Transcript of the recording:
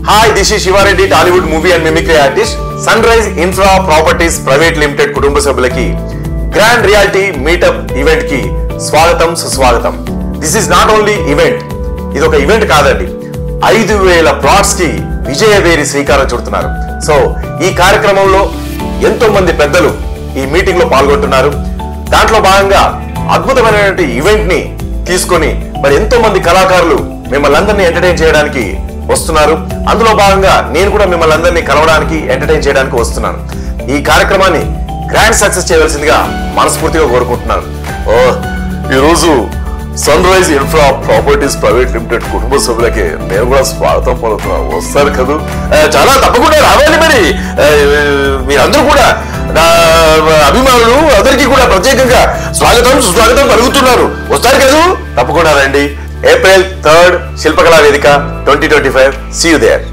Hi, this is Shiva Reddy, Tollywood movie and mimicry artist. Sunrise Infra Properties Private Limited కుటుంబ సభ్యులకి grand reality meetup event కి స్వాగతం సుస్వాగతం. This is not only event, ఇది ఒక event కాదండి. 5,000 plots కి విజయవేరి శ్రీకారం చుడుతున్నారు. సో ఈ కార్యక్రమంలో ఎంతో మంది పెద్దలు ఈ మీటింగ్ లో పాల్గొంటున్నారు. దాంట్లో భాగంగా అద్భుతమైనటువంటి ఈవెంట్ ని తీసుకొని మరి ఎంతో మంది కళాకారులు మిమ్మల్ని అందరినీ ఎంటర్టైన్ చేయడానికి వస్తున్నారు. అందులో భాగంగా నేను కూడా మిమ్మల్ని అందరినీ కలవడానికి ఎంటర్టైన్ చేయడానికి వస్తున్నాను. ఈ కార్యక్రమాన్ని గ్రాండ్ సక్సెస్ చేయవలసిందిగా మనస్ఫూర్తిగా కోరుకుంటున్నాను. ఈరోజు sunrise infra properties private limited కుటుంబ సభ్యులకి నేను కూడా స్వాగతం పలుకుతున్నాను. వస్తారు కదా, చాలా తప్పకుండా రావాలి. మరి మీరందరూ కూడా నా అభిమానులు అందరికీ కూడా ప్రత్యేకంగా స్వాగతం సుస్వాగతం పలుకుతున్నారు. వస్తారు కదా, తప్పకుండా రండి. April 3rd శిల్పకళా వేదిక 2025. See you there.